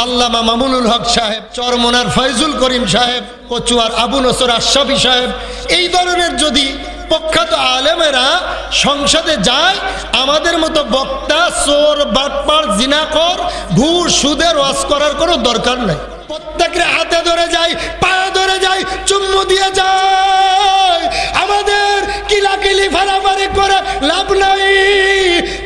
আল্লামা মামুনুল হক সাহেব, চরমনার ফয়জুল করিম সাহেব, কচুয়ার আবু নসর আশরাফি সাহেব, এই ধরনের যদি প্রখ্যাত আলেমেরা সংসদে যায়, আমাদের মতো বক্তা চোর বাটপার জিনাখোর ঘুষ সুদের ওয়াজ করার কোনো দরকার নাই। প্রত্যেকের হাতে ধরে যায়, পায়ে ধরে যায়, চুম্মু দিয়ে যায়। আমাদের কিলাকিলি ফারাফারি করে লাভ নাই।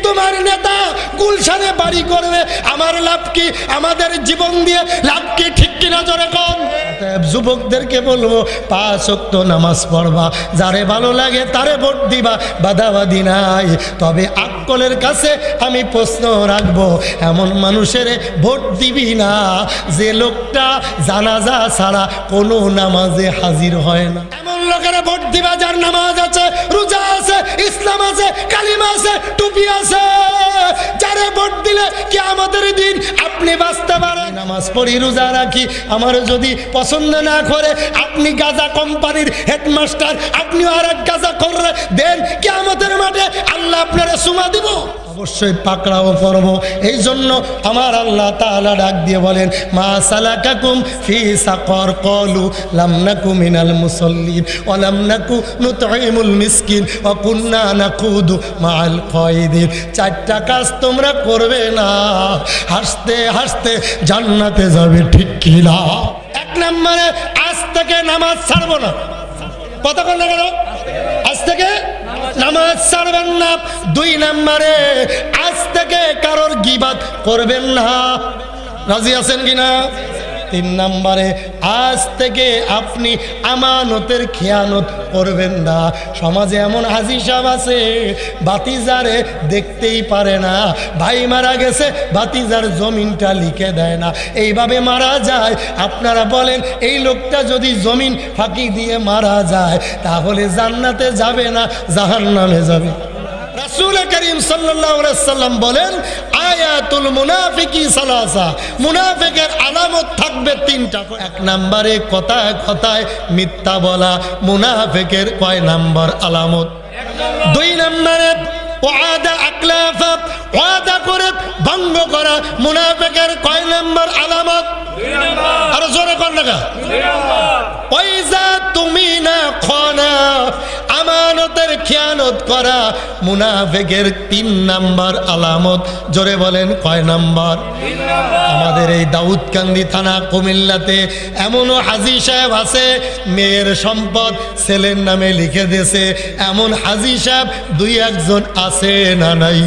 তোমার নেতা গুলশানে বাড়ি করবে, আমার লাভ কি? আমাদের জীবন দিয়ে লাভ কি? ঠিক কিনা জোরে কোন? যুবকদেরকে বলবো 5 ওয়াক্ত নামাজ পড়বা, যারে ভালো লাগে তারে ভোট দিবা, বাধাবাধি নাই। তবে আকলের কাছে আমি প্রশ্ন রাখবো, এমন মানুষের ভোট দিবি না যে লোকটা জানাজা ছাড়া কোনো নামাজে হাজির হয় না। এমন লোকেরা ভোট দিবা যার নামাজ আছে, রোজা আছে, ইসলাম আছে, কালিমা আছে, টুপি আছে। যারে ভোট দিলে কিয়ামতের দিন আপনি বাঁচতে পারেন। নামাজ পড়ি, রোজা রাখি, আমার যদি পছন্দ না করে আপনি গাজা কোম্পানির হেডমাস্টার, আপনিও আর এক গাজা করে দেন, কিয়ামতের মাঠে আল্লাহ আপনারা সুমা দিব, অবশ্যই পাকড়াও করব। এই জন্য আমার আল্লাহ তাআলা ডাক দিয়ে বলেন, মা সালাকাকুম ফি সাকর ক্বালু লাম নাকু মিনাল মুসাল্লিন ওয়া লাম নাকু নুতঈমুল মিসকিন ওয়া কুননা নাকুদু মাআল কায়দিন। 4টা কাজ তোমরা করবে না, হাসতে হাসতে জান্নাতে যাবে, ঠিক কি না? 1 নম্বরে আজ থেকে নামাজ ছাড়বো না। কথা বল না কেন? আজ থেকে নামাজ ছাড়বেন না। 2 নম্বরে আজ থেকে কারোর গীবাত করবেন না। রাজি আছেন কিনা? 3 নম্বরে আজ থেকে আপনি আমানতের খেয়ানত করবেন না। সমাজে এমন হাজি সাহেব আছে, ভাতিজারে দেখতেই পারে না, ভাই মারা গেছে ভাতিজার জমিনটা লিখে দেয় না, এইভাবে মারা যায়। আপনারা বলেন এই লোকটা যদি জমিন ফাঁকি দিয়ে মারা যায় তাহলে জান্নাতে যাবে না জাহান্নামে যাবে? রাসূল করিম সাল্লাল্লাহু আলাইহি সাল্লাম বলেন, আয়াতুল মুনাফিকি সালাসা, মুনাফিকের আলামত থাকবে 3টা। 1 নম্বরে কথায় কথায় মিথ্যা বলা, মুনাফিকের কয় নাম্বার আলামত? 2 নম্বরে ওয়াদা আকলাফা, ওয়াদা করে ভঙ্গ করা, মুনাফিকের কয় নাম্বার আলামত? 2 নাম্বার। আর জোরে কোন লাগা? 2 নাম্বার। ওয়াইজা তুমিনা খানা, আমানতের খেয়ানত করা, মুনাফিকের 3 নাম্বার আলামত। জোরে বলেন কয় নাম্বার? 3 নাম্বার। আমাদের এই দাউদকান্দি থানা কুমিল্লাতে এমনও হাজি সাহেব আছে, মেয়ের সম্পদ ছেলের নামে লিখে দিয়েছে। এমন হাজি সাহেব 2-1 জন আছে না নাই?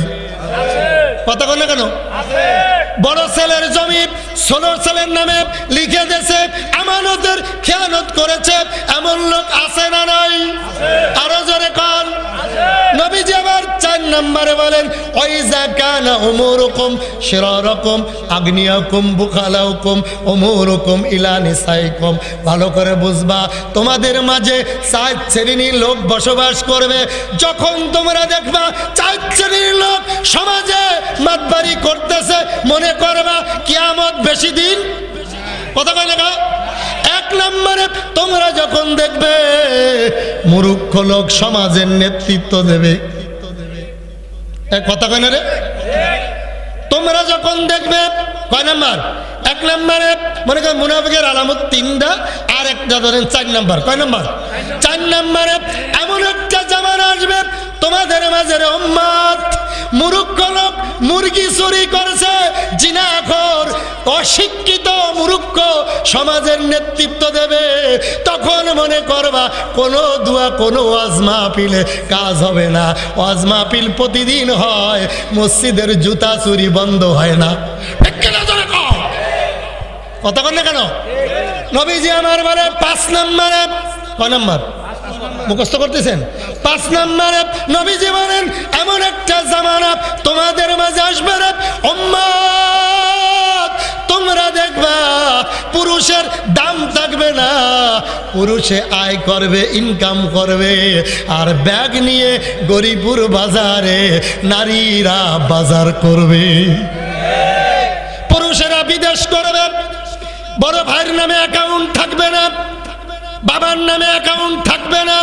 কথা বল না কেন? বড় ছেলের জমি ছোট ছেলের নামে লিখে দিয়েছে, আমানতের খেয়ানত করেছে, এমন লোক আছে না নাই? আরো জোরে কোন? নবীজি আবার 4 নম্বরে বলেন, ওয়াইজা কানা উমুরুকুম শিরারাকুম আগনিয়াকুম বুখালাউকুম উমুরুকুম ইলা নিসাইকুম। ভালো করে বুঝবা, তোমাদের মাঝে 4 শ্রেণীর লোক বসবাস করবে। যখন তোমরা দেখবা 4 শ্রেণীর লোক সমাজে মাতবাড়ি করতেছে, মনে করবা কিয়ামত বেশি দিন। কথা কয় না? 1 নম্বরে তোমরা যখন দেখবে মূর্খ লোক সমাজের নেতৃত্ব দেবে, কথা কয় না রে? তোমরা যখন দেখবে, কয় নাম্বার? 1 নম্বরে মনে করেন মুনাফিকের আলামত 3টা, আর একটা ধরেন 4 নাম্বার। কয় নাম্বার? 4 নম্বরে এমন একটা জামানা আসবে তোমাদের মাঝে উম্মত মূর্খ লোক মুরগি চুরি করছে, জিনাখোর অশিক্ষিত মূর্খ সমাজের নেতৃত্ব দেবে। তখন মনে করবা কোনো দোয়া কোনো ওয়াজ মাহফিলে কাজ হবে না। ওয়াজ মাহফিল প্রতিদিন হয়, মসজিদের জুতা চুরি বন্ধ হয় না। কথা বল না কেন? নবীজি আমার বলে 5 নম্বরে, কয় নম্বর মুখস্থ করতেছেন? 5 নম্বরে নবীজি বলেন, এমন একটা জামানা তোমাদের মাঝে আসবে রে উম্মত, তোমরা দেখবা পুরুষের দাম থাকবে না, পুরুষে আয় করবে, ইনকাম করবে, আর ব্যাগ নিয়ে গরিপুর বাজারে নারীরা বাজার করবে। পুরুষেরা বিদেশ করবে, বড় ভাইয়ের নামে অ্যাকাউন্ট থাকবে না, বাবার নামে অ্যাকাউন্ট থাকবে না,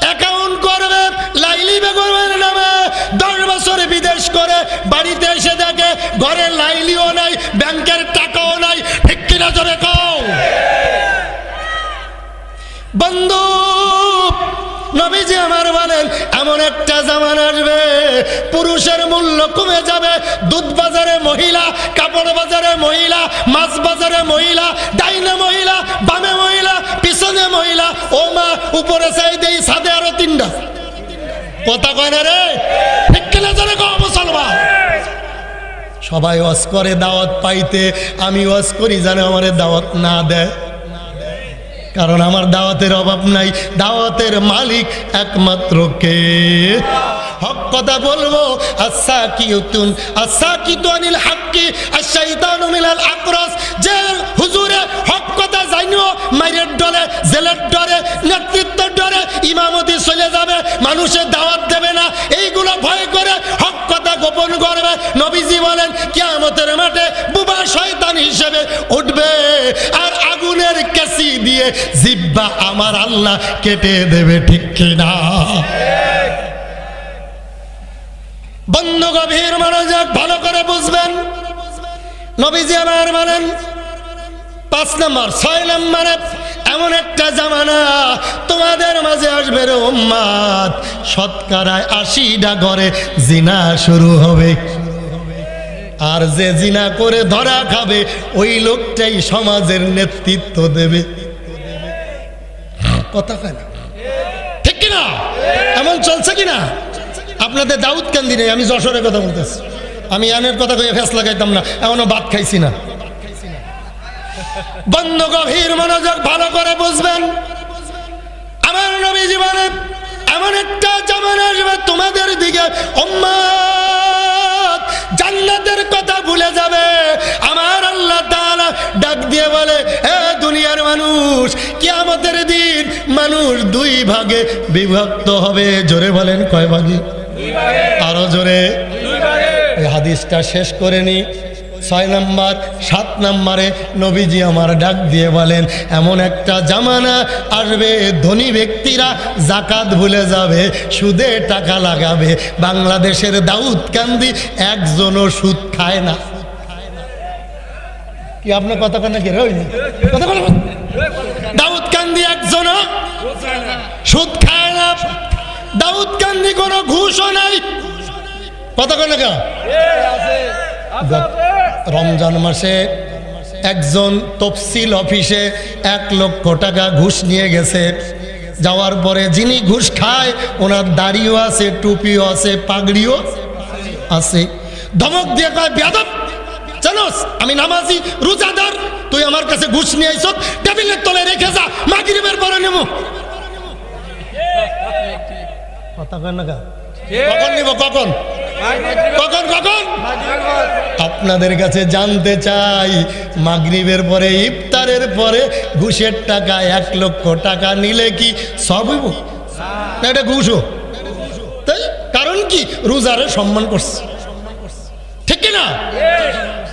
অ্যাকাউন্ট করবে লাইলি বেগমের নামে। 10 বছর বিদেশ করে বাড়িতে এসে দেখে ঘরে লাইলিও নাই, ব্যাংকের টাকাও এমন একটা জামানা আসবে পুরুষের মূল্য কমে যাবে। দুধ বাজারে মহিলা, কাপড় বাজারে মহিলা, মাছ বাজারে মহিলা, ডাইনে মহিলা, বামে মহিলা, পিছনে মহিলা। ও মা, উপরে চাই দেই ছাদে আরো তিনটা। কথা কয় না রে? ঠিক কিনা জানে গো মুসলমান? সবাই ওয়াজ করে দাওয়াত পাইতে, আমি ওয়াজ করি জানে আমারে দাওয়াত না দেয়, কারণ আমার দাওয়াতের অভাব নাই। দাওয়াতের মালিক একমাত্র কে? হক কথা বলবো। আসাকিতুন আসাকিতু আনিল হাক্কি আশ-শাইতানু মিনাল আকরাস। যে হুজুরে হক কথা জানিও মাইরের ডরে, জেলের ডরে, নেতৃত্বের ডরে ইমামতি চলে যাবে, মানুষের দাওয়াত দেবে না, এইগুলো ভয় করে হক কথা গোপন করবে। নবীজি বলেন কিয়ামতের মাঠে বুবা শয়তান হিসেবে উঠবে, আর আগুনের কেসি দিয়ে জিহ্বা আমার আল্লাহ কেটে দেবে। ঠিক কিনা? বন্ধু গভীর মনোযোগ, ভালো করে বুঝবেন। নবীজি আমার বলেন 5 নম্বর 6 নম্বরে এমন একটা জামানা তোমাদের মাঝে আসবে রে উম্মত, শতকরায় 80টা ঘরে জিনা শুরু হবে, আর যে জিনা করে ধরা খাবে ওই লোকটাই সমাজের নেতৃত্ব দেবে। কথা কয় না? ঠিক কিনা? এমন চলছে কিনা? আপনাদের দাউদ কান্দি নেই, আমি যশোরের কথা বলতেছি। আমি আনের কথা কয়ে ফেস লাগাইতাম না, এখনো ভাত খাইছি না। বন্ধ গভীর মনোযোগ, ভালো করে বুঝবেন। আমার নবীজি বলেন এমন একটা জামানা আসবে তোমাদের দিকে উম্মত জান্নাতের কথা ভুলে যাবে। আমার আল্লাহ তাআলা ডাক দিয়ে বলে, এ দুনিয়ার মানুষ, কিয়ামতের দিন মানুষ 2 ভাগে বিভক্ত হবে। জোরে বলেন কয় ভাগে? 2 ভাগে। আরো জোরে? 2 ভাগে। এই হাদিসটা শেষ করে নি। 6 নম্বর 7 নম্বরে নবীজি আমার ডাক দিয়ে বলেন এমন একটা জামানা আসবে ধনী ব্যক্তিরা যাকাত ভুলে যাবে, সুদে টাকা লাগাবে। বাংলাদেশের দাউদ কান্দি একজনও সুদ খায় না। কি আপনার কথা কেন কি কথা বল? দাউদ কান্দি একজনও সুদ খায় না। দাউদ কান্দি কোনো ঘুষও নাই। কথা কেন কে? রমজান মাসে একজন তফসিল অফিসে 1 লক্ষ টাকা ঘুষ নিয়ে গেছে। যাওয়ার পরে যিনি ঘুষ খায় ওনার দাড়িও আছে, টুপিও আছে, পাগড়িও আছে। ধমক দিয়ে কয়, বেয়াদব জানোস আমি নামাজি রোজাদার, তুই আমার কাছে ঘুষ নিয়ে আইছ, টেবিলের তলে রেখে যা, মাগরিবের পরে নেব। কথা কয় না? কখন নিব? কখন কখন কখন? আপনাদের কাছে জানতে চাই, মাগরিবের পরে ইফতারের পরে ঘুষের টাকা 1 লক্ষ টাকা নিলে কি সব হইব? না, এটা ঘুষও। তাই কারণ কি? রোজারে সম্মান করছে। ঠিক কিনা?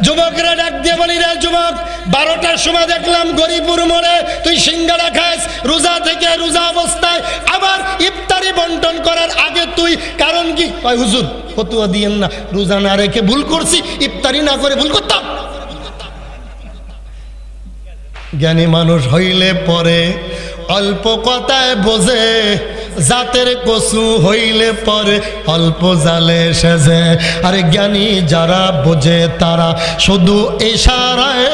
যুবকরা ডাক দিয়ে বলি, রে যুবক, 12টার সময় দেখলাম গরিপুর মোড়ে তুই সিঙ্গারা খাস রোজা থেকে, রোজা অবস্থায় আবার ইফতারি বন্টন করার আগে তুই, কারণ কি? কয় হুজুর ফতুয়া দিয়েন না, রোজা না রেখে ভুল করছি, ইফতারি না করে ভুল করতাম। জ্ঞানী মানুষ হইলে পরে অল্প কথায় বোঝে, জাতের কচু হইলে পরে অল্প জালে সেজে। আরে জ্ঞানী যারা বোঝে তারা শুধু ইশারায়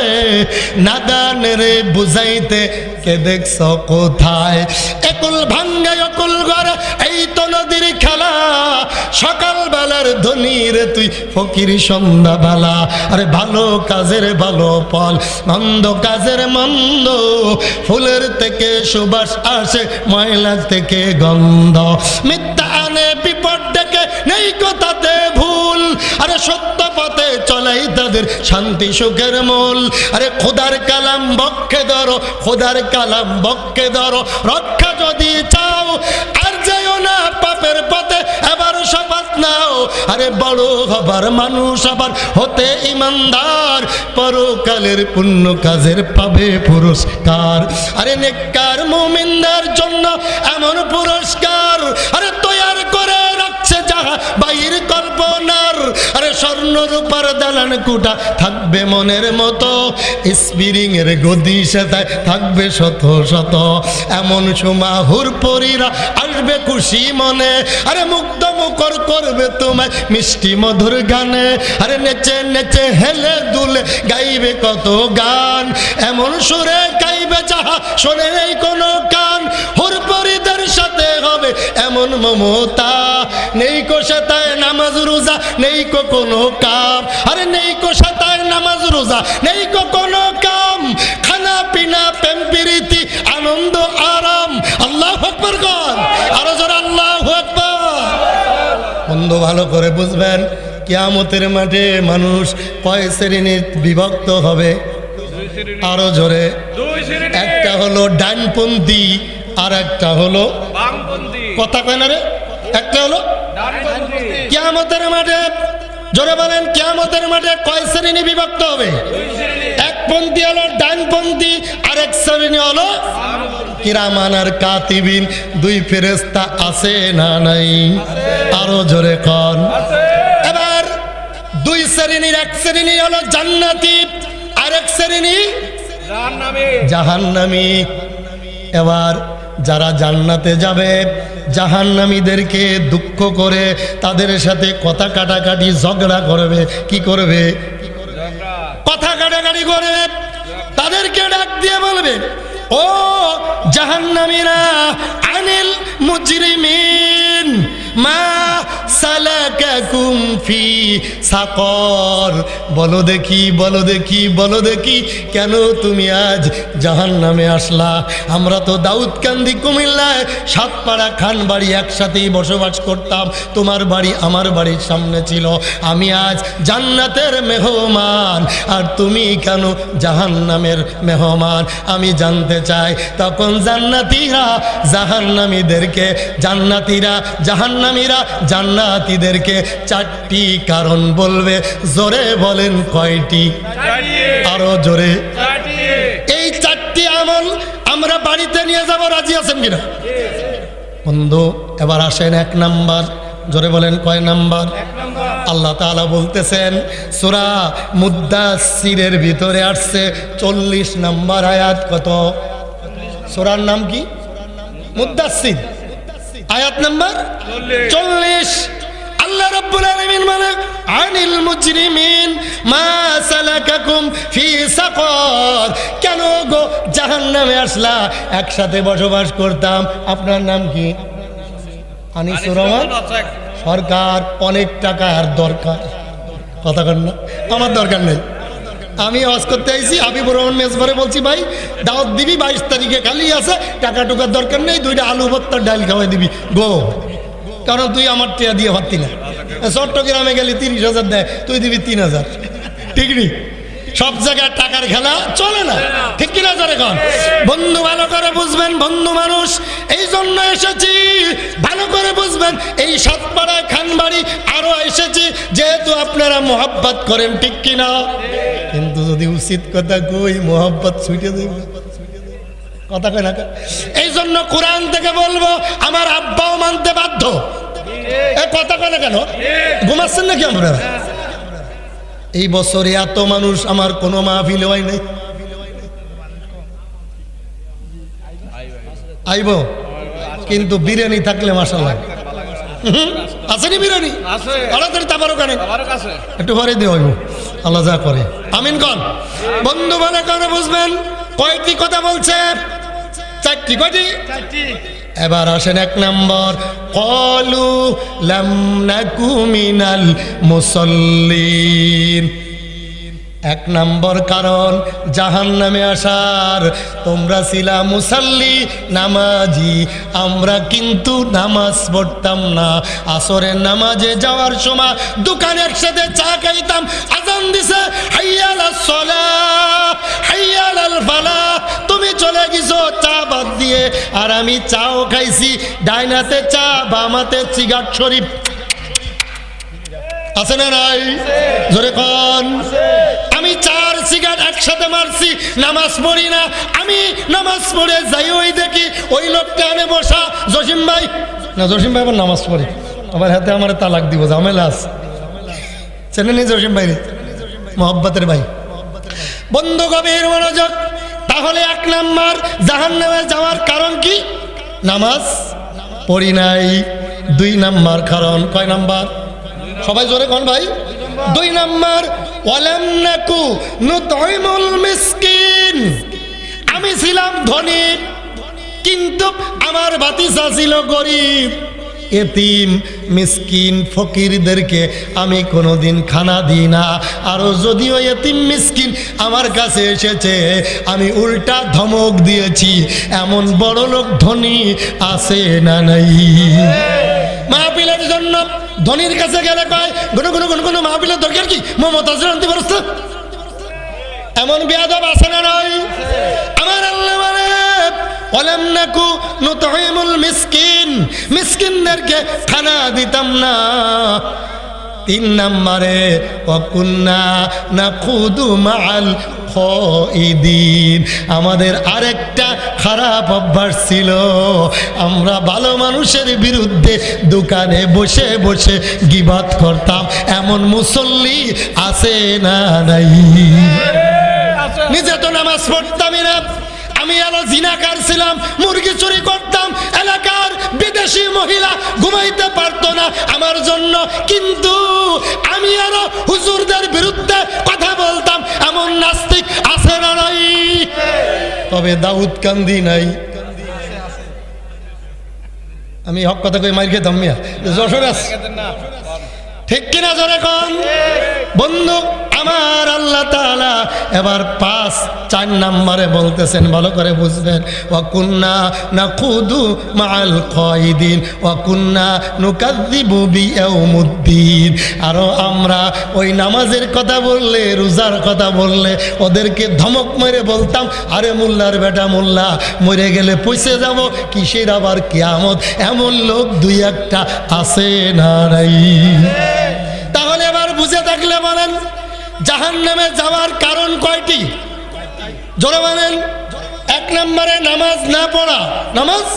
নাদানের বুঝাইতে কে দেখছ কোথায়? একুল ভাঙ্গে অকুল গড়ে, এই তো নদীর খেলা। সকাল বেলার ধনী রে তুই ফকির সন্ধ্যা বেলা। আরে ভালো কাজের ভালো ফল, মন্দ কাজের মন্দ। ফুলের থেকে সুবাস আসে, ময়লা থেকে গন্ধ। মিথ্যা আনে বিপদ ডেকে, নেই কথাতে ভুল। আরে সত্য পথে চলাই তাদের শান্তি সুখের মূল। আরে খোদার কালাম বক্ষে ধরো, খোদার কালাম বক্ষে ধরো। রক্ষা যদি চাও আর যেও না পাপের পথে, এবার শপথ নাও। আরে বড় হবার মানুষ আবার হতে ইমানদার, পরকালের পুণ্য কাজের পাবে পুরস্কার। আরে নেককার মুমিনদের জন্য এমন পুরস্কার আরে তৈয়ার করে রাখছে। যাহা বাইর কল্পনার, আরে স্বর্ণ রূপার দালান কুটা থাকবে মনের মতো, স্প্রিং এর গদি সেথায় থাকবে শত শত, এমন সময় হুরপরীরা আসবে খুশি মনে, আরে মুগ্ধ মুখর করবে তোমায় মিষ্টি মধুর গানে, আরে নেচে নেচে হেলে দুলে গাইবে কত গান, এমন সুরে গাইবে যাহা শোনে নেই কোনো কান, হুরপরীদের সাথে হবে এমন মমতা, নেই কো সাতায় নামাজ রোজা নেই কো কোনো কাম, আরে নেই কো সাতায় নামাজ রোজা নেই কো কোনো কাম, খানা পিনা প্রেম প্রীতি আনন্দ আরাম, আল্লাহু আকবার কর, আরো জোরে আল্লাহু আকবার। বন্ধু ভালো করে বুঝবেন, কিয়ামতের মাঠে মানুষ কয় শ্রেণীর বিভক্ত হবে, আরো জোরে, একটা হলো ডানপন্থী আর একটা হলো বামপন্থী, কথা কয় না রে, একটা হলো ডানপন্থী। কিয়ামতের মাঠে জোরে বলেন, কিয়ামতের মাঠে কয় শ্রেণী বিভক্ত হবে? এক পন্থী হলো ডানপন্থী, আর এক শ্রেণী হলো কিরামান আর কাতিবিন, দুই ফেরেশতা আছে না নাই? আরো জোরে কোন। এবার দুই শ্রেণীর, এক শ্রেণী হলো জান্নাতি আর এক শ্রেণী জাহান্নামী। এবার যারা জান্নাতে যাবে জাহান্নামীদেরকে দুঃখ করে তাদের সাথে কথা কাটাকাটি ঝগড়া করবে, কি করবে? কথা কাটাকাটি করবে, তাদেরকে ডাক দিয়ে বলবে, ও জাহান্নামীরা, আনিল মুজরিমিন মা সালাকাকুম ফি সাকর, বলো দেখি বলো দেখি বলো দেখি কেন তুমি আজ জাহান্নামে আসলা? আমরা তো দাউদকান্দি কুমিল্লায় সাতপাড়া খানবাড়ি একসাথেই বসবাস করতাম, তোমার বাড়ি আমার বাড়ির সামনে ছিল, আমি আজ জান্নাতের মেহমান আর তুমি কেন জাহান্নামের মেহমান? আমি জানতে চাই। তখন জান্নাতীরা জাহান্নামীদেরকে, জান্নাতীরা জাহান্নামীরা জান্নাতীদেরকে চারটি কারণ বলবে। জোরে বলেন কয়টি? আরো জোরে। এই চারটি আমল আমরা বাড়িতে নিয়ে যাব, রাজি আছেন কিনা বন্ধু? এবার আসেন এক নাম্বার, জোরে বলেন কয় নাম্বার? আল্লাহ তাআলা বলতেছেন সূরা মুদ্দাসসিরের ভিতরে আসছে 40 নাম্বার আয়াত। কত? সূরার নাম কি? মুদ্দাসসির, আয়াত নাম্বার 40। আল্লাহ রাব্বুল আলামিন বলেন, আনিল মুজরিমিন মা সালাকাকুম ফি সাকর, কেন গো জাহান্নামে আসলা? একসাথে বসবাস করতাম, আপনার নাম কি? আনিসুর রহমান সরকার। অনেক টাকা আর দরকার, কথা কন না, আমার দরকার নেই, আমি ওয়াজ করতে আইছি। হাবিবুর রহমান মেজবারে বলছি, ভাই দাওয়াত দিবি 22 তারিখে, খালি আছে, টাকা টুকার দরকার নেই, 2টা আলু ভর্তার ডাল খাওয়াই দিবি গো, কারণ তুই আমার টিয়া দিয়ে পারতি না। চট্টগ্রামে গেলে 30,000 দেয়, তুই দিবি 3,000, ঠিক নেই? সব জায়গায় টাকার খেলা চলে না, ঠিক কিনা জোরে কন? বন্ধু ভালো করে বুঝবেন, বন্ধু মানুষ এই জন্য এসেছি, ভালো করে বুঝবেন। এই সাতপাড়ায় খানবাড়ি আরো এসেছি যেহেতু আপনারা মোহাব্বত করেন, ঠিক কিনা? কিন্তু যদি উচিত কথা কই, মোহাব্বত ছুটে দেবে, কথা কয় না? এই জন্য কোরআন থেকে বলবো, আমার আব্বাও মানতে বাধ্য। কথা কয় না কেন? ঘুমাচ্ছেন নাকি আমরা? এই বছরে এত মানুষ আমার কোনো মাহফিল হয় নাই। আইব, কিন্তু বিরিয়ানি থাকলে মাশাআল্লাহ। আসেনি বিরিয়ানি? তাড়াতাড়ি তাবারক আনেন, একটু পরে দিয়ে হইব, আল্লাহ যা করে। আমিন কন। বন্ধু ভালো করে বুঝবেন, কয়টি কথা বলছে? চারটি। কয়টি? এবার আসেন এক নম্বর, ক্বালু লাম নাকু মিনাল মুসাল্লিন। এক নম্বর কারণ জাহান্নামে আসার, তোমরা ছিলা মুসাল্লি, নামাজি, আমরা কিন্তু নামাজ পড়তাম না। আসরের নামাজে যাওয়ার সময় দোকানে একসাথে চা খাইতাম, আজান দিছে হাইয়া আলাস সালাহ হাইয়া আলাল ফালাহ, তুমি চলে গেছো চা বাদ দিয়ে, আর আমি চাও খাইছি, ডাইনাতে চা, বামাতে সিগারেট শরীফ। আছে না নাই? জোরে কোন। আমি 4 সিগারেট একসাথে মারছি, নামাজ পড়ি না। আমি নামাজ পড়ে যাই, ওই দেখি ওই লোকটা আনে বসা, জসিম ভাই না, জসিম ভাই আবার নামাজ পড়ে, আবার হাতে আমার তালাক দিব, ঝামেলা আছে। চেনে নি জসিম ভাই, মোহাব্বতের ভাই। বন্ধু গভীর মনোযোগ। তাহলে 1 নাম্বার জাহান্নামে যাওয়ার কারণ কি? নামাজ পড়ি নাই। 2 নাম্বার কারণ, কয় নাম্বার? সবাই জোরে কোন ভাই? 2 নাম্বার, ওয়ালাম নাকু নুতইমুল মিসকিন। আমি ছিলাম ধনী কিন্তু আমার ভাতিজা ছিল গরিব, এতিম মিসকিন ফকিরদেরকে আমি কোনোদিন খানা দিই না। আরও যদিও এতিম মিসকিন আমার কাছে এসেছে আমি উল্টা ধমক দিয়েছি। এমন বড় লোক ধনী আছে না নাই? মাহফিলের জন্য ধনীর কাছে গেলে কয় গুনো গুনো গুনো গুনো, মাহফিলের দরকার কি? মমতাজের আনতে পারছ? এমন বেয়াদব আছে না নাই? আমার আল্লাহ বলে ওয়ালাম নাকু নুতইমুল মিসকিন, মিসকিনদেরকে খানা দিতাম না। 3 নম্বরে ওয়াকুন্না নাকুদু মাআল খাইদিন, আমাদের আরেকটা খারাপ অভ্যাস ছিল, আমরা ভালো মানুষের বিরুদ্ধে দোকানে বসে বসে গীবত করতাম। এমন মুসল্লি আছে না নাই? নিজে তো নামাজ পড়তামই না, আমি এলো জিনাকার ছিলাম, মুরগি চুরি করতাম, এলাকার বিদেশি মহিলা ঘুমাইতে পারতো না আমার জন্য, কিন্তু আমি আরো হুজুরদের বিরুদ্ধে কথা বলতাম। এমন নাস্তিক আছে না নাই? তবে দাউদ কান্দি নাই। আমি হক কথা কই মাইর খেতাম মিয়া, যশোর আছে ঠিক কিনা জোরে কোন? বন্ধু আমার আল্লাহ তাআলা এবার 4 নম্বরে বলতেছেন, ভালো করে বুঝবেন, ওয়াকুন্না নাকুদু মাআল কাইদিন ওয়াকুন্না নুকাযযিবু বিয়াউমুদ্দিন। আরো আমরা ওই নামাজের কথা বললে, রোজার কথা বললে ওদেরকে ধমক মেরে বলতাম, আরে মোল্লার বেটা মোল্লা, মরে গেলে পয়সে যাব, কিসের আবার কিয়ামত। এমন লোক 2-1টা আছে না নাই? তাহলে এবার বুঝে থাকলে বলেন জাহান্নামে যাওয়ার কারণ কয়টি? জোরে বলেন। 1 নম্বরে নামাজ না পড়া, নামাজ।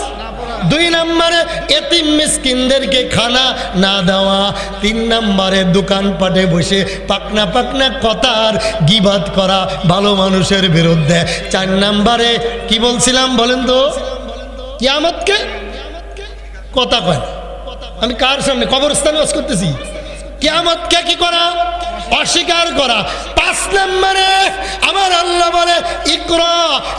2 নম্বরে এতিম মিসকিনদেরকে খানা না দেওয়া। 3 নম্বরে দোকানপাটে বসে পাকনা পাকনা কথার গীবত করা ভালো মানুষের বিরুদ্ধে। 4 নম্বরে কি বলছিলাম বলেন তো? কিয়ামতকে কথা কয়। আমি কার সামনে? কবরস্থানে ওয়াজ করতেছি। কিয়ামতকে কি করা? অস্বীকার করা। 5 নম্বরে আমার আল্লাহ বলে ইকরা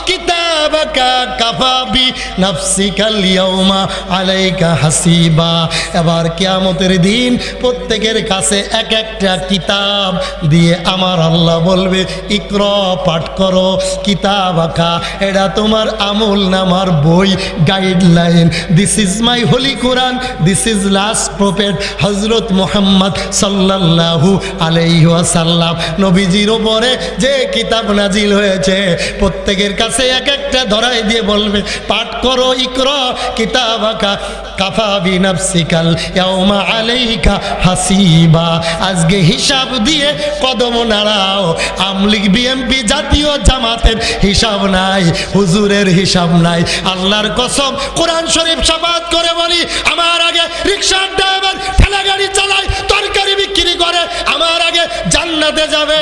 কিতাবাকা কাফা বি নাফসিকাল ইয়াউমা আলাইকা হাসিবা। এবার কিয়ামতের দিন প্রত্যেকের কাছে এক একটা কিতাব দিয়ে আমার আল্লাহ বলবে ইকরা, পাঠ করো, কিতাবাকা, এটা তোমার আমল নামার বই, guideline. This is my holy Quran, this is last prophet হযরত মুহাম্মদ সাল্লাল্লাহু আলাইহি ওয়াসাল্লাম। নবীজির উপরে যে কিতাব নাজিল হয়েছে প্রত্যেকের কাছে এক একটা ধরাই দিয়ে বলবে পাঠ করো ইকরা কিতাবাকা কাফা বিনাফসিকাল ইয়াউমা আলাইকা হাসিবা। আজকে হিসাব দিয়ে কদম নাড়াও। আমলিগ বিএমপি জাতীয় জামাতের হিসাব নাই, হুজুরের হিসাব নাই। আল্লাহর কসম কোরআন শরীফ শপথ করে বলি, আমার আগে রিকশার ড্রাইভার ঠেলা গাড়ি চালায়, তরকারি বিক্রি করে, আমার আগে জান্নাতে যাবে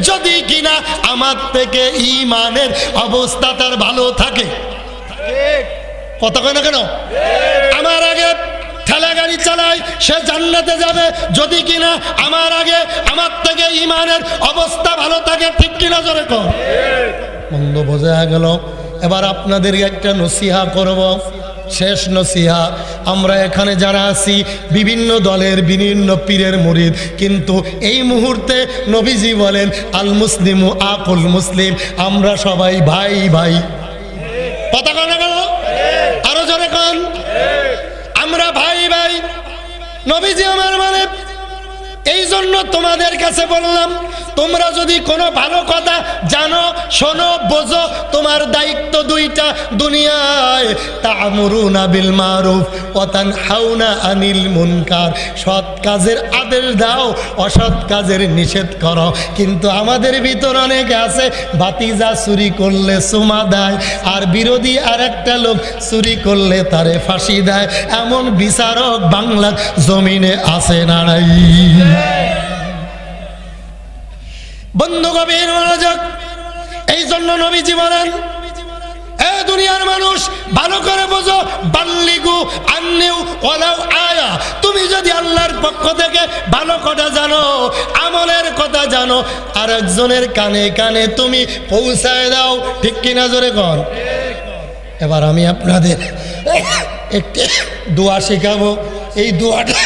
যদি কিনা আমার থেকে ঈমানের অবস্থা তার ভালো থাকে। কথা কয় না কেন? আমার আগে ঠেলা গাড়ি চালায়, সে জান্নাতে যাবে যদি কিনা আমার আগে আমার থেকে ঈমানের অবস্থা ভালো থাকে। ঠিক কিনা জোরে কর। বন্ধ বোঝা গেল। এবার আপনাদের একটা নসিহা করব, শেষ নসিহা। আমরা এখানে যারা আছি বিভিন্ন দলের বিভিন্ন পীরের মুরিদ, কিন্তু এই মুহূর্তে নবীজি বলেন আল মুসলিমু আকুল মুসলিম, আমরা সবাই ভাই ভাই। কথা কন না কেন? আরো জোরে কন। আমরা ভাই ভাই। নবীজি আমার মানে এই জন্য তোমাদের কাছে বললাম, তোমরা যদি কোনো ভালো কথা জানো শোনো বোঝো তোমার দায়িত্ব দুইটা দুনিয়ায়, তা'মুরুনা বিল মারুফ ওয়া তানহাউনা আনিল মুনকার, সৎ কাজের আদেশ দাও, অসৎ কাজের নিষেধ করো। কিন্তু আমাদের ভিতর অনেক আছে ভাতিজা চুরি করলে চুমা দেয়, আর বিরোধী আরেকটা লোক চুরি করলে তারে ফাঁসি দেয়। এমন বিচারক বাংলার জমিনে আছে না নাই? বন্ধু গভীর মনোযোগ। এই জন্য নবীজি বলেন, এ দুনিয়ার মানুষ ভালো করে বোঝো, বাল্লিগু আন্নিউ ওয়ালাউ আয়া, তুমি যদি আল্লাহর পক্ষ থেকে ভালো কথা জানো, আমলের কথা জানো, আর একজনের কানে কানে তুমি পৌঁছায় দাও। ঠিক কিনা জোরে কর। এবার আমি আপনাদের একটি দোয়া শেখাবো, এই দোয়াটা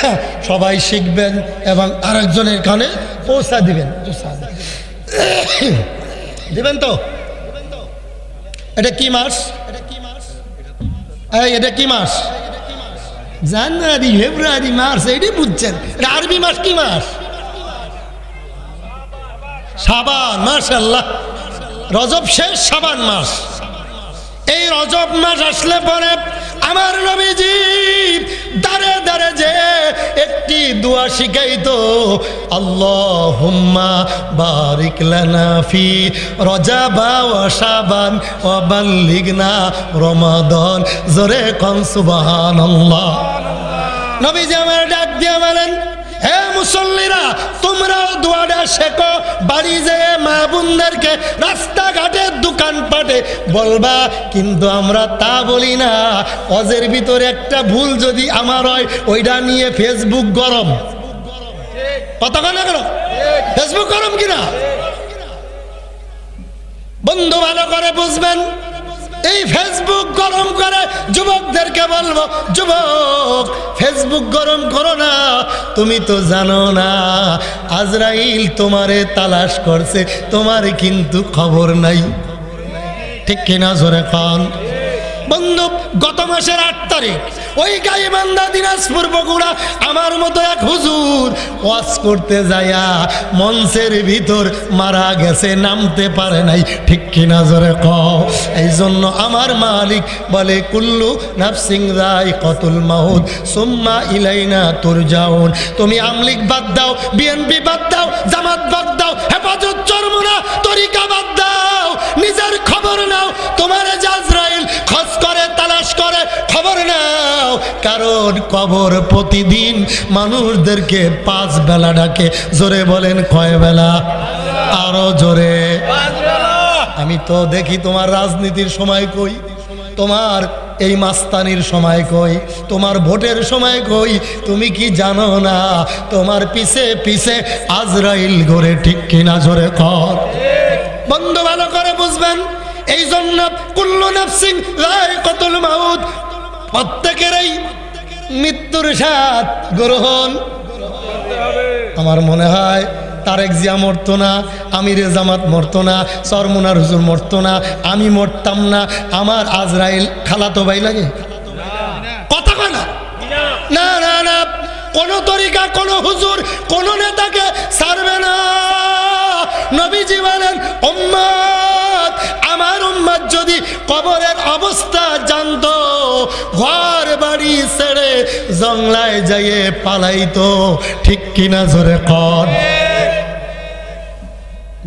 সবাই শিখবেন এবং আরেকজনের কানে পৌঁছা দিবেন। দিবেন তো? এটা কি মাস? এটা কি মাস? জানুয়ারি, ফেব্রুয়ারি, মার্চ, এইটাই বুঝছেন। এটা আরবি মাস কি মাস? শাবান। মাশাআল্লাহ, রজব শেষ, শাবান মাস। এই রজব মাস আসলে পরে আমার নবীজি দাঁড়ে দাঁড়ে যে একটি দোয়া শিখাইতো, আল্লাহুম্মা বারিক লানা ফি রজাবা ওয়া শাবান ওয়া বাল্লিগনা রমাদান। জোরে কোন সুবহানাল্লাহ। নবীজি আমার ডাক দিয়ে বলেন, হে মুসল্লিরা, তোমরাও দোয়াটা শেখো, বাড়ি যেয়ে মা বোনদেরকে রাস্তাঘাটে দোকানপাটে বলবা। কিন্তু আমরা তা বলি না। অজের ভিতরে একটা ভুল যদি আমার হয়, ওইটা নিয়ে ফেসবুক গরম। কথা কেন কেন? ফেসবুক গরম কিনা? বন্ধু ভালো করে বুঝবেন, এই ফেসবুক গরম করে যুবকদেরকে বলবো, যুবক ফেসবুক গরম করো না। তুমি তো জানো না আজরাইল তোমারে তালাশ করছে, তোমার কিন্তু খবর নাই। ঠিক কিনা জোরে খান। বন্ধু, গত মাসের 8 তারিখ ওই গাইবান্ধা দিনাজপুর বগুড়া আমার মতো এক হুজুর ওয়াজ করতে যায়া মঞ্চের ভিতর মারা গেছে, নামতে পারে নাই। ঠিক কিনা জোরে কও। এই জন্য আমার মালিক বলে, কুল্লু নাফসিন যায়িকাতুল মাউত সুম্মা ইলাইনা তুরজাউন। তুমি আমলিক বাদ দাও, বিএনপি বাদ দাও, জামাত বাদ দাও, হেফাজত চরমুনা তরিকা বাদ দাও, নিজের খবর নাও। তোমার আজরাইল খোঁজ করে, তালাশ করে, খবর নাও। কারণ কবর প্রতিদিন মানুষদেরকে 5 বেলা ডাকে। জোরে বলেন কয় বেলা? আরো জোরে। আমি তো দেখি তোমার রাজনীতির সময় কই, তোমার এই মাস্তানির সময় কই, তোমার ভোটের সময় কই। তুমি কি জানো না তোমার পিছে পিছে আজরাইল ঘোরে? ঠিক কিনা জোরে কর। বন্ধু ভালো করে বুঝবেন, এই জন্য কুল্লু নাফসিন যায়িকাতুল মাউত, প্রত্যেকেরই মৃত্যুর স্বাদ গ্রহণ। আমার মনে হয় তারেক জিয়া মরতো না, আমিরে জামাত মরতো না, চরমুনার হুজুর মরতো না, আমি মরতাম না। আমার আজরাইল খালাতো ভাই লাগে? কথা কয় না? না না না, কোন তরিকা, কোন হুজুর, কোন নেতাকে ছাড়বে না। নবীজি বলেন, উম্মত, আমার উম্মত যদি কবরের অবস্থা জানতো, ঘর বাড়ি ছেড়ে জংলায় যাইয়ে পালাইতো। ঠিক কিনা জোরে কর।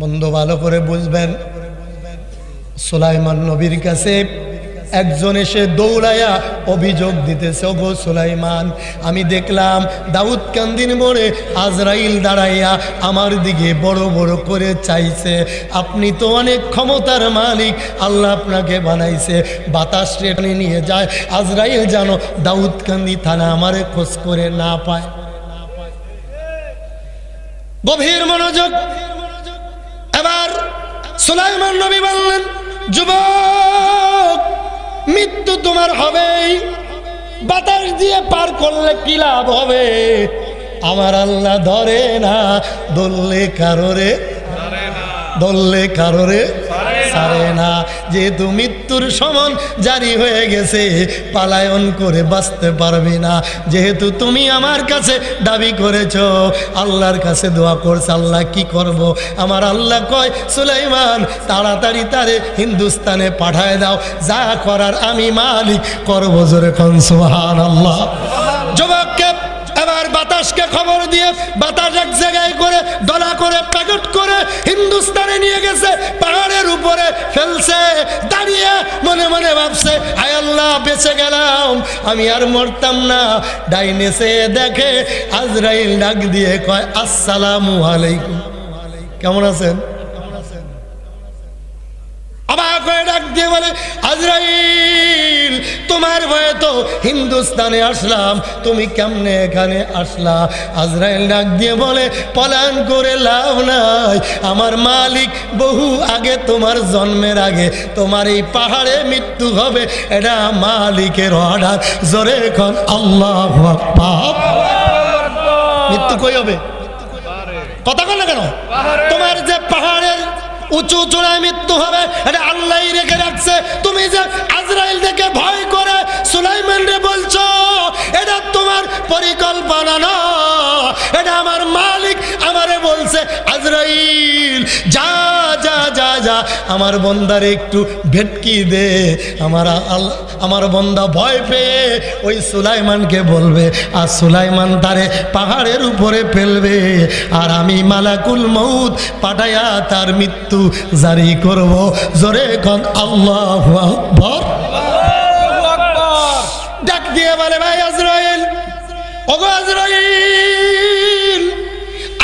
বন্ধু ভালো করে বুঝবেন, সুলাইমান নবীর কাছে একজন এসে দৌড়াইয়া অভিযোগ দিতেছে, ওগো সুলাইমান, আমি দেখলাম দাউদ কান্দির মোড়ে আজরাইল দাঁড়াইয়া আমার দিকে বড় বড় করে চাইছে। আপনি তো অনেক ক্ষমতার মালিক, আল্লাহ আপনাকে বানাইছে, বাতাস টেনে নিয়ে যায়, আজরাইল জানো দাউদ কান্দি থানা আমারে খোঁজ করে না পায়। গভীর মনোযোগ। এবার সুলাইমান নবী বললেন, যুবক, মৃত্যু তোমার হবেই, বাতাস দিয়ে পার করলে কি লাভ হবে? আমার আল্লাহ ধরে না, ধরলে কারোরে, ধরলে কারোরে ছাড়ে না। যেহেতু মৃত্যুর সমন জারি হয়ে গেছে, পালায়ন করে বাঁচতে পারবি না। যেহেতু তুমি আমার কাছে দাবি করেছো, আল্লাহর কাছে দোয়া করছে, আল্লাহ কি করব? আমার আল্লাহ কয়, সুলাইমান তাড়াতাড়ি তারে হিন্দুস্তানে পাঠায় দাও, যা করার আমি মালিক করব। জোরে কোন সুবহানাল্লাহ। যুবককে এবার বাতাসকে খবর দিয়ে বাতাস এক জায়গায় করে দলা করে প্যাকেট করে হিন্দুস্তানে নিয়ে গেছে, পাহাড়ের উপরে ফেলছে। দাঁড়িয়ে মনে মনে ভাবছে, আয় আল্লাহ বেঁচে গেলাম, আমি আর মরতাম না। ডাইনে সে দেখে আজরাইল ডাক দিয়ে কয়, আসসালামু আলাইকুম, কেমন আছেন? অবাক হয়ে ডাক দিয়ে বলে, আজরাইল তোমার ভয়ে তো হিন্দুস্তানে আসলাম, তুমি কেমনে এখানে আসলা? আজরাইল ডাক দিয়ে বলে, পলায়ন করে লাভ নাই, আমার মালিক বহু আগে, তোমার জন্মের আগে তোমার এই পাহাড়ে মৃত্যু হবে, এটা মালিকের অর্ডার। জোরে এখন আল্লাহু আকবার। মৃত্যু কই হবে? কথা বল না কেন? তোমার যে পাহাড়ের উঁচু চূড়ায় মৃত্যু হবে, এটা আল্লাহই রেখে রাখছে। তুমি যে আজরাইল দেখে ভয় করে সুলাইমান রে বলছো, এটা তোমার পরিকল্পনা না, এটা আমার মালিক আমারে বলছে, আজরাইল যা যা যা যা আমার বন্দারে একটু ভেটকি দে। আমার বন্দা ভয় পেয়ে ওই সুলাইমানকে বলবে, আর সুলাইমান তারে পাহাড়ের উপরে ফেলবে, আর আমি মালাকুল মউত পাঠাইয়া তার মৃত্যু জারি করব। জোরে কোন আল্লাহু আকবার। ডাক দিয়ে বলে, ভাই আজরাইল, ওগো আজরাইল,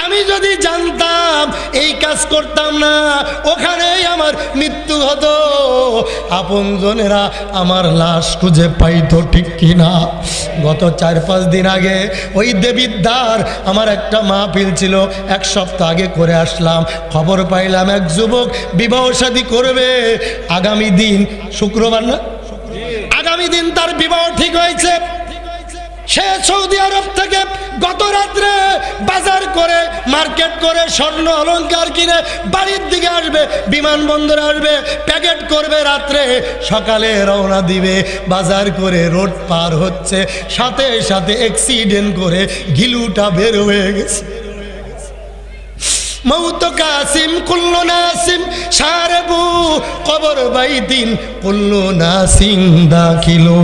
আমি যদি জানতাম এই কাজ করতাম না, ওখানেই আমার মৃত্যু হতো, আপনজনেরা আমার লাশ খুঁজে পাইতো, ঠিক কিনা? গত 4-5 দিন আগে ওই দেবিদ্বার আমার একটা মাহফিল ছিল, 1 সপ্তাহ আগে করে আসলাম। খবর পাইলাম এক যুবক বিবাহ শাদী করবে, আগামী দিন শুক্রবার না, আগামী দিন তার বিবাহ ঠিক হয়েছে। সে সৌদি আরব থেকে গত রাত্রে বাজার করে মার্কেট করে স্বর্ণ অলংকার কিনে বাড়ির দিকে আসবে, বিমানবন্দরে আসবে, প্যাকেট করবে, রাত্রে সকালে রওনা দিবে। বাজার করে রোড পার হচ্ছে, সাথে সাথে অ্যাক্সিডেন্ট করে ঘিলুটা বের হয়ে গেছে। মৌত কাসিম কুল্লু নাসিম সারবু কবর বাইদিন কুল্লু নাসিম দাখিলো,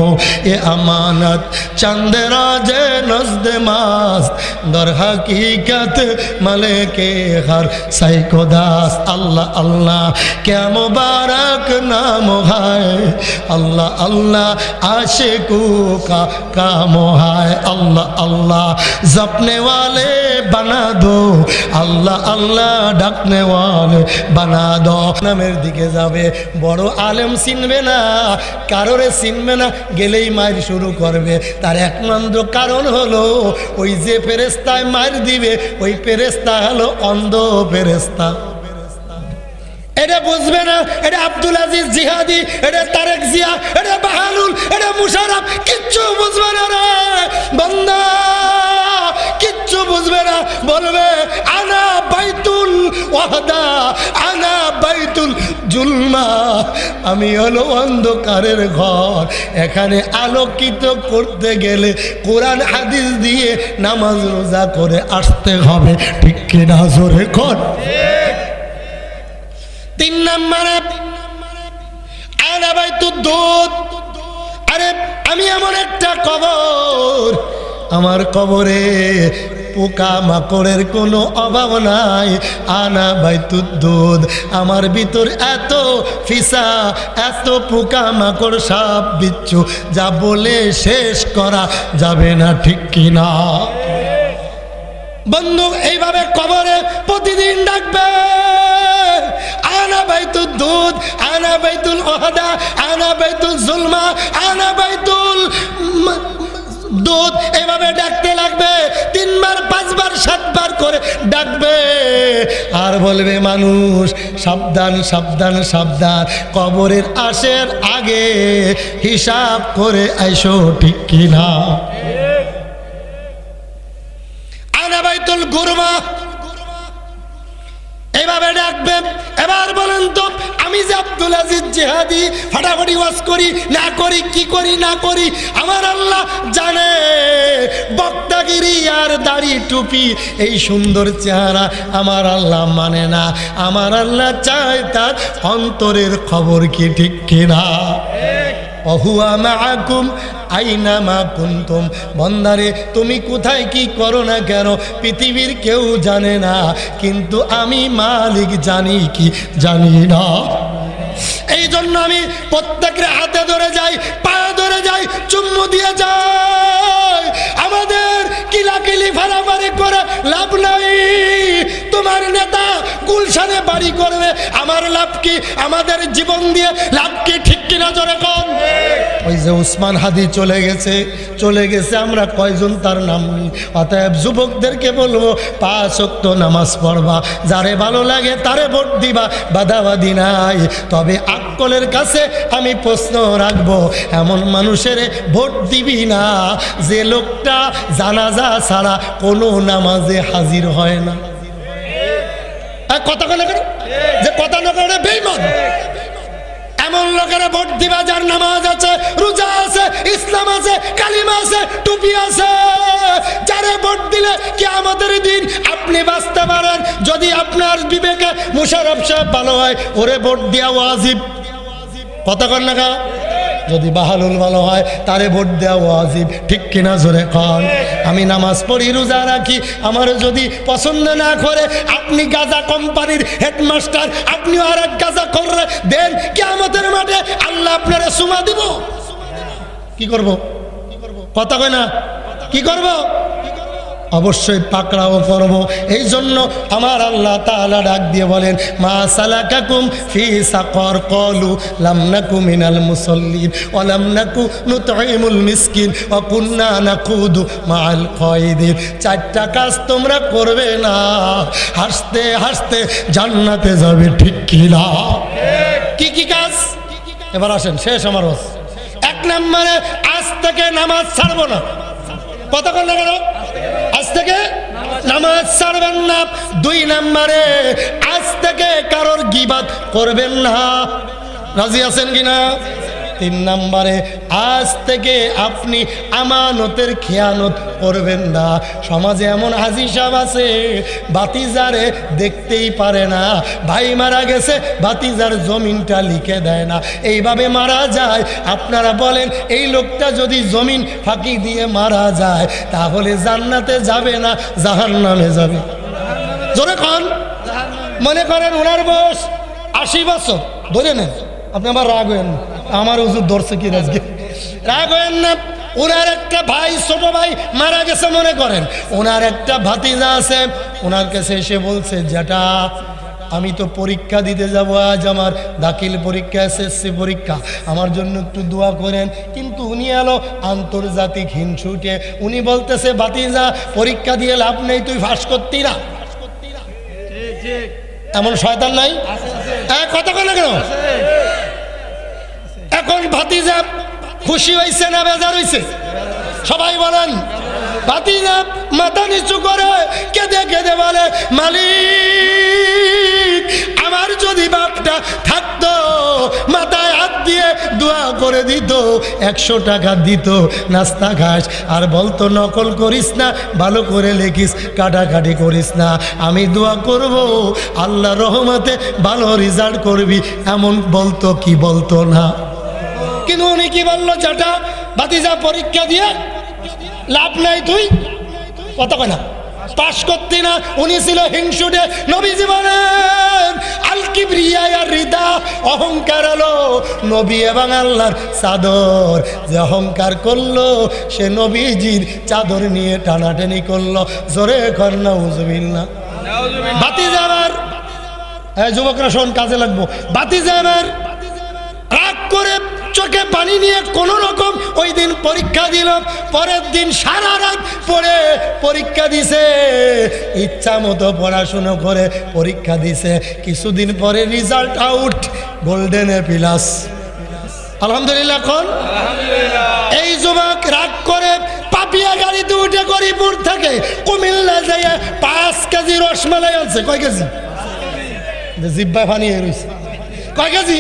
এ আমানত চন্দ্রা যে নজদে মাস দর হাকিকত মালিকে হর সাইকো দাস। আল্লাহ আল্লাহ क्या मुबारक नाम है, अल्लाह अल्लाह आशिकों का काम है, अल्लाह अल्लाह जपने वाले बना दो, अल्लाह अल्लाह ডাকনে ওয়ালে বানা দো। নামের দিকে যাবে, বড় আলেম চিনবে না, কারোরে চিনবে না, গেলেই মার শুরু করবে। তার একমাত্র কারণ হলো ওই যে ফেরেশতায় মার দিবে, ওই ফেরেশতা হলো অন্ধ ফেরেশতা। এটা বুঝবে না, এটা আব্দুল আজিজ জিহাদি, এটা তারেক জিয়া, এটা বাহালুল, এটা মুশারফ, কিচ্ছু বুঝবে না রে বান্দা, কিচ্ছু বুঝবে না। বলবে আনা বাইতুল ওয়াহদা, আনা বাইতুল জুলমা, আমি হলো অন্ধকারের ঘর, এখানে আলোকিত করতে গেলে কোরআন হাদিস দিয়ে নামাজ রোজা করে আসতে হবে, ঠিক কিনা? জোরে কর। 3 নম্বরে আনা বাইতুদ দুদ। আরে আমি এমন একটা কবর, আমার কবরে পোকা মাকড়ের কোনো অভাব নাই। আনা বাইতুদ দুদ, আমার ভিতর এত ফিসা, এত পোকা মাকড়, সাপ বিচ্ছু, যা বলে শেষ করা যাবে না, ঠিক কিনা? বন্ধু, এইভাবে কবরে প্রতিদিন ডাকবে, আনা বাইতুদ দুদ, আনা বাইতুল ওয়াহদা, আনা বাইতুল জুলমা, আনা বাইতুল দুধ, এভাবে ডাকতে লাগবে। 3 বার 5 বার 7 বার করে ডাকবে, আর বলবে মানুষ সাবধান সাবধান সাবধান, কবরের আসার আগে হিসাব করে আইসো, ঠিক কিনা? আনা বাইতুল গুরমা, এভাবে ডাকবে। এবার বলেন তো, আমি যে জিহাদি, ফাটাফাটি ওয়াজ করি না করি, কি করি না করি, আমার আল্লাহ জানে। বক্তাগিরি আর দাড়ি টুপি এই সুন্দর চেহারা আমার আল্লাহ মানে না। আমার আল্লাহ চায় তার অন্তরের খবর কি, ঠিক কিনা? অহুয়া মাআকুম আইনামা কুনতুম। বন্দারে তুমি কোথায় কি করো না কেন পৃথিবীর কেউ জানে না, কিন্তু আমি মালিক জানি কি জানি না। এই জন্য আমি প্রত্যেকের হাতে ধরে যাই, পায়ে ধরে যাই, চুম্মু দিয়ে যাই। আমাদের কিলাকিলি ফারাফারি করে লাভ নাই। তোমার নেতা গুলশানে বাড়ি করবে, আমার লাভ কি? আমাদের জীবন দিয়ে লাভ কি, ঠিক কিনা জোরে কোন? ওই যে উসমান হাদি চলে গেছে, আমরা কয়জন তার নাম নিই। অতএব যুবকদেরকে বলবো 5 ওয়াক্ত নামাজ পড়বা, যারে ভালো লাগে তারে ভোট দিবা, বাধাবাধি নাই। তবে আকলের কাছে আমি প্রশ্ন রাখবো, এমন মানুষের ভোট দিবি না যে লোকটা জানাজা ছাড়া কোনো নামাজে হাজির হয় না। কথা কেন যে কথা না করে বেঈমান। এমন লোকেরা ভোট দিবা যার নামাজ আছে, রোজা আছে, ইসলাম আছে, কালিমা আছে, টুপি আছে। যারে ভোট দিলে কিয়ামতের দিন আপনি বাঁচতে পারেন। যদি আপনার বিবেকে মুশাররফ সাহেব ভালো হয়, ওরে ভোট দেওয়া ওয়াজিব। কথা কন না? যদি বাহালুল ভালো হয় তারে ভোট দেওয়া ওয়াজিব, ঠিক কিনা জোরে কন? আমি নামাজ পড়ি, রোজা রাখি, আমার যদি পছন্দ না করে আপনি গাজা কোম্পানির হেডমাস্টার, আপনিও আর এক গাজা করে দেন, কিয়ামতের মাঠে আল্লাহ আপনারে সুমা দিব। কি করব? কথা কয় না? কি করব? অবশ্যই পাকড়াও করব। এই জন্য আমার আল্লাহ তাআলা ডাক দিয়ে বলেন, মা সালাকাকুম ফি সাকর ক্বালু লাম নাকু মিনাল মুসাল্লিন ওয়া লাম নাকু নুতঈমুল মিসকিন ওয়া কুননা নাকুদু মাআল কায়দিন। 4টা কাজ তোমরা করবে না, হাসতে হাসতে জান্নাতে যাবে, ঠিক কি না? কি কি কাজ? এবার আসেন, শেষ আমার ওয়াজ। 1 নম্বরে আজ থেকে নামাজ ছাড়বো না। কথা বল না কেন? আজ থেকে নামাজ ছাড়বেন না। 2 নম্বরে আজ থেকে কারোর গীবাত করবেন না। রাজি আছেন কিনা? 3 নম্বরে আজ থেকে আপনি আমানতের খেয়ানত করবেন না। সমাজে এমন হাজি সাহেব আছে, বাতিজারে দেখতেই পারে না, ভাই মারা গেছে বাতিজার জমিনটা লিখে দেয় না, এইভাবে মারা যায়। আপনারা বলেন এই লোকটা যদি জমিন ফাঁকি দিয়ে মারা যায় তাহলে জান্নাতে যাবে না জাহান্নামে যাবে? জোরে কোন? মনে করেন ওনার বয়স 80 বছর, ধরে নেন। আপনি আমার রাগ হয়েন না, আমার হুজুর ধরছে কি আজকে, রাগ হয়েন না। ওনার একটা ভাই, ছোট ভাই মারা গেছে, মনে করেন ওনার একটা ভাতিজা আছে, ওনার কাছে এসে বলছে, যেটা আমি তো পরীক্ষা দিতে যাব আজ, আমার দাখিল পরীক্ষা, এসএসসি পরীক্ষা, আমার জন্য একটু দোয়া করেন। কিন্তু উনি এলো আন্তর্জাতিক হিংসুটে, উনি বলতেছে, ভাতিজা পরীক্ষা দিয়ে লাভ নেই, তুই ফাঁস করতি না। এমন শয়তান নাই? কথা কেন কেন? এখন ভাতিজা খুশি হয়েছে না বেজার হয়েছে? সবাই বলেন। ভাতিজা মাথা নিচু করে কেঁদে কেঁদে বলে, মালিক আমার যদি বাপটা থাকতো, মাথায় হাত দিয়ে দোয়া করে দিত, 100 টাকা দিত, নাস্তা খাস, আর বলতো নকল করিস না, ভালো করে লেখিস, কাটাকাটি করিস না, আমি দোয়া করব আল্লাহ রহমতে ভালো রেজাল্ট করবি, এমন বলতো কি বলতো না? কিন্তু উনি কি বললো, যেটা ভাতিজা পরীক্ষা দিয়ে লাভ নাই, তুই কত কয় না পাস করতে না। উনি ছিল হিংসুটে। নবীজি বলেন, আল কিবরিয়া আর রিদা, অহংকার হলো নবী এবং আল্লাহর চাদর। যে অহংকার করলো সে নবীজির চাদর নিয়ে টানাটানি করলো। জোরে কর নাউজুবিল্লাহ। ভাতিজা আমার, যুবকরা শোন, কাজে লাগবো। ভাতিজা আমার রাগ করে চোখে পানি নিয়ে কোন রকম ওই দিন পরীক্ষা দিল। পরের দিন সারা রাত পড়ে পরীক্ষা দিছে, ইচ্ছা মতো পড়াশুনো করে পরীক্ষা দিছে। কিছুদিন পরে result out, golden A plus. আলহামদুলিল্লাহ। কোন এই যুবক রাগ করে পাপিয়া গাড়িতে উঠে গরিপুর থেকে কুমিল্লা যাইয়া 5 কেজি রসমালাই আনছে। কয় কেজি? জিব্বা ফানি রয়েছে। কয় কেজি?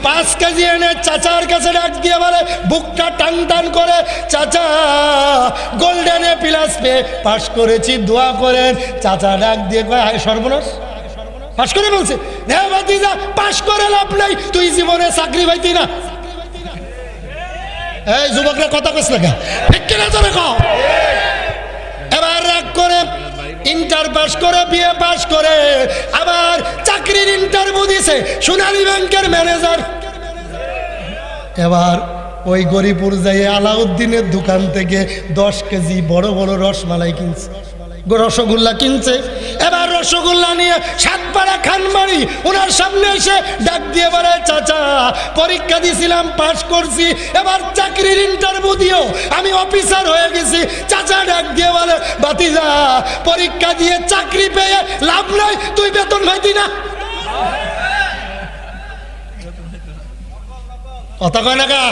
5 কেজি এনে চাচার কাছে ডাক দিয়ে বলে, বুকটা টান টান করে, চাচা গোল্ডেন এ প্লাস পেয়ে পাস করেছি, দোয়া করেন। চাচা ডাক দিয়ে কয়, হায় সর্বনাশ, পাস করে বলছে, হ্যাঁ ভাতিজা পাস করে লাভ নাই, তুই জীবনে চাকরি পাইতি না। এই যুবকরা কথা কইছ না কেন? ঠিক কিনা জোরে কও। এবার রাগ করে ইন্টার পাস করে, বিএ পাস করে আবার চাকরির ইন্টারভিউ দিছে সোনালী ব্যাংকের ম্যানেজার। এবার ওই গরিপুর যাই আলাউদ্দিনের দোকান থেকে 10 কেজি বড় বড় রসমালাই কিনছে, রসগোল্লা কিনছে। এবার রসগোল্লা নিয়ে সাতপাড়া খানবাড়ি ওনার সামনে এসে ডাক দিয়ে বলে, চাচা পরীক্ষা দিয়েছিলাম, পাস করছি, এবার চাকরির ইন্টারভিউ দিও, আমি অফিসার হয়ে গেছি। চাচা ডাক দিয়ে বলে, ভাতিজা পরীক্ষা দিয়ে চাকরি পেয়ে লাভ নাই, তুই বেতন পাইতি না। কথা কয় না কা?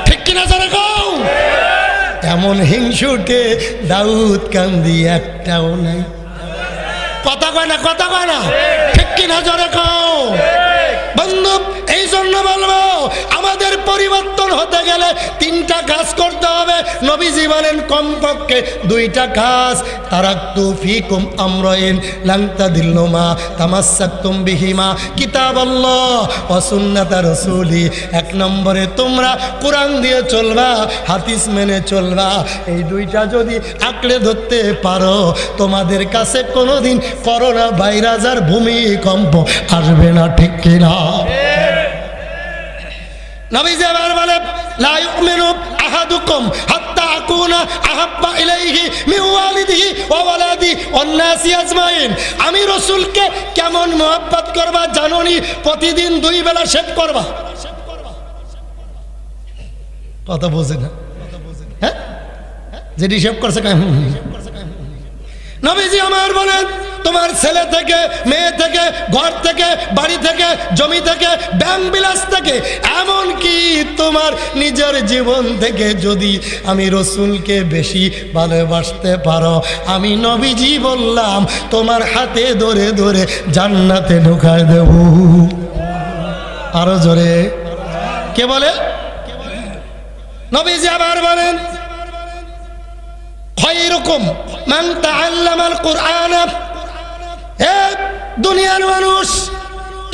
ঠিক কিনা জোরে কও। এমন হিংসুটে দাউদ কান্দি একটাও নাই। কথা কয় না, কথা কয় না, ঠিক কিনা জোরে কও। বন্ধু এই জন্য বলবো, আমাদের পরিবর্তন হতে গেলে 3টা কাজ করতে হবে। নবীজি বলেন কমপক্ষে 2টা কাজ। তারাকতু ফিকুম আমরাইন লান তাদিল্লু মা তামাসসাকতুম বিহিমা কিতাবাল্লাহ ওয়া সুন্নাতা রাসূলি। 1 নম্বরে তোমরা কোরআন দিয়ে চলবা, হাদিস মেনে চলবা। এই 2টা যদি আঁকড়ে ধরতে পারো, তোমাদের কাছে কোনোদিন করোনা ভাইরাস আর ভূমিকম্প আসবে না। ঠিক কিনা? নবীজি আবার বলে, লা ইউমিনু আহাদুকুম হাত্তা আকুনা আহাব্বা ইলাইহি মিন ওয়ালিদিহি ওয়া ওয়ালাদি ওয়ান নাসি আজমাইন। আমি রাসূলকে কেমন মহব্বত করবা জানোনি? প্রতিদিন 2 বেলা শেভ করবা। কথা বোঝে না? হ্যাঁ, যেটি শেভ করছে কেন? নবীজি আমার বলেন, তোমার ছেলে থেকে, মেয়ে থেকে, ঘর থেকে, বাড়ি থেকে, জমি থেকে, ব্যাংক বিলাস থেকে, এমনকি তোমার নিজের জীবন থেকে যদি আমি রসুলকে বেশি ভালোবাসতে পারো, আমি নবীজি বললাম তোমার হাতে ধরে ধরে জান্নাতে ঢুকায় দেব। আরো জোরে কে বলে? নবীজি আবার বলেন, খায়রুকুম মান তাআল্লামাল কুরআন। হে দুনিয়ার মানুষ,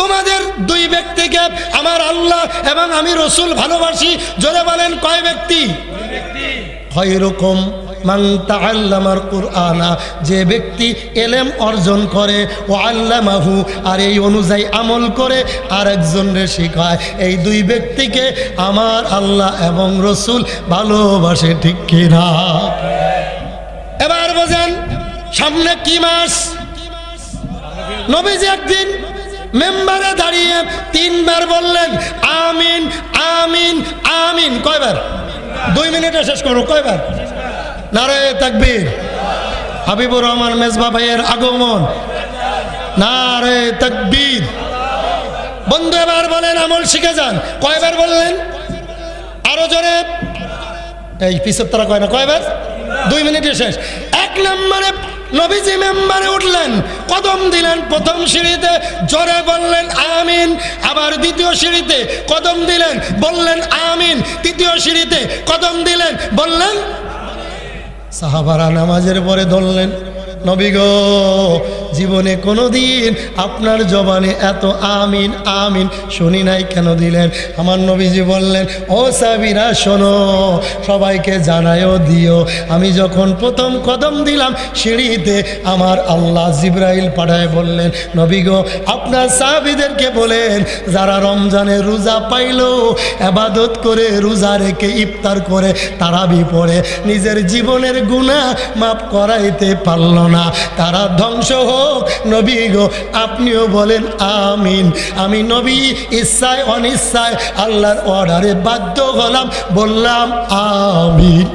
তোমাদের 2 ব্যক্তিকে আমার আল্লাহ এবং আমি রসুল ভালোবাসি। জোরে বলেন, কয় ব্যক্তি? খায়রুকুম মান তাআল্লামাল কুরআন, যে ব্যক্তি ইলম অর্জন করে, ও আল্লামাহু, আর এই অনুযায়ী আমল করে আরেকজনকে শেখায়। এই 2 ব্যক্তিকে আমার আল্লাহ এবং রসুল ভালোবাসে। ঠিক কিনা? এবার বোঝেন সামনে কি মাস? নবীজি একদিন মেম্বারে দাঁড়িয়ে 3 বার বললেন আমিন আমিন আমিন। কয়বার? 2 মিনিটে শেষ করো। কয়বার? নারায়ে তাকবীর। হাবিবুর রহমান মেজবা ভাইয়ের আগমন। নারায়ে তাকবীর। বন্ধু এবার বলেন আমল শিখে যান। কয়বার বললেন? আরো জোরে। এই পিছর তারা কয় না, কয়বার? 2 মিনিটে শেষ। 1 নম্বরে নবীজি মেম্বারে উঠলেন, কদম দিলেন প্রথম সিঁড়িতে, জোরে বললেন আমিন। আবার দ্বিতীয় সিঁড়িতে কদম দিলেন, বললেন আমিন। তৃতীয় সিঁড়িতে কদম দিলেন, বললেন। সাহাবারা নামাজের পরে ধরলেন, নবী গো, জীবনে কোনোদিন আপনার জবানে এত আমিন আমিন শুনি নাই, কেন দিলেন? আমার নবীজি বললেন, ও সাহাবীরা শোনো, সবাইকে জানায়ও দিও, আমি যখন প্রথম কদম দিলাম সিঁড়িতে, আমার আল্লাহ জিবরাইল পাঠায় বললেন, নবী গো, আপনার সাহাবীদেরকে বলেন, যারা রমজানে রোজা পাইল, ইবাদত করে, রোজা রেখে, ইফতার করে, তারাবি পড়ে, নিজের জীবনের গুনাহ মাফ করাইতে পারল না, তারা ধ্বংস হোক। নবী গো, আপনিও বলেন আমিন। আমি নবী ইচ্ছায় অনিচ্ছায় আল্লাহর অর্ডারে বাধ্য হলাম, বললাম আমিন।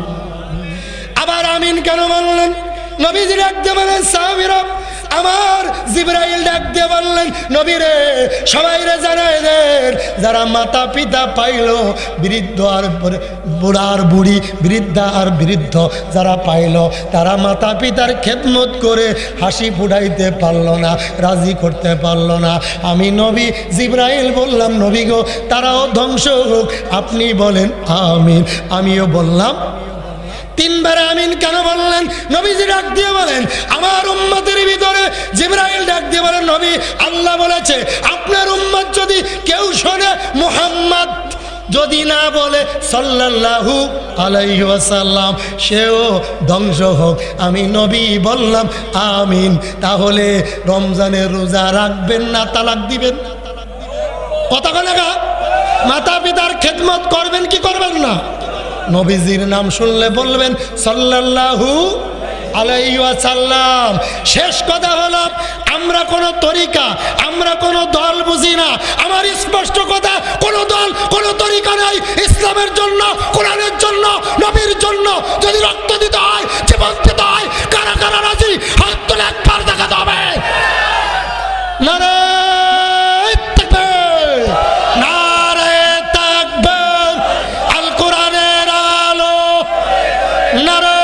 আবার আমিন কেন বললেন? নবীজি রাখতে বলেন, সাহাবীরা আমার জিবরাইল ডাক দিয়ে বললেন, নবী রে, সবাইরে জানায় দেন, যারা মাতা পিতা পাইল, বৃদ্ধ আর বুড়ার বুড়ি, বৃদ্ধা আর বৃদ্ধ যারা পাইল, তারা মাতা পিতার খেদমত করে হাসি ফুটাইতে পারল না, রাজি করতে পারল না। আমি নবী জিবরাইল বললাম, নবী গো, তারাও ধ্বংস হোক, আপনি বলেন আমিন। আমিও বললাম। তিনবার আমিন কেন বললেন? নবীজি ডাক দিয়ে বলেন, আমার উম্মতের ভিতরে জিবরাইল ডাক দিয়ে বলেন, নবী, আল্লাহ বলেছে আপনার উম্মত যদি কেউ শোনে মুহাম্মদ, যদি না বলে সাল্লাল্লাহু আলাইহি ওয়াসাল্লাম, সেও ধ্বংস হোক। আমি নবী বললাম আমিন। তাহলে রমজানের রোজা রাখবেন না তালাক দিবেন? কথা বলে গা, মাতা পিতার খেদমত করবেন কি করবেন না? নবীজির নাম শুনলে বলবেন সাল্লাল্লাহু আলাইহি ওয়াসাল্লাম। শেষ কথা হলো, আমরা কোনো তরিকা, আমরা কোনো দল বুঝি না। আমার স্পষ্ট কথা, কোনো দল, কোনো তরিকা নাই। ইসলামের জন্য, কোরআনের জন্য, নবীর জন্য যদি রক্ত দিতে হয়, জীবন দিতে হয়, কারা কারা রাজি হাত তুলে একবার দেখাতে হবে। নারে তাকবীর, নারে তাকবীর, আল কোরআনের আলো, নারে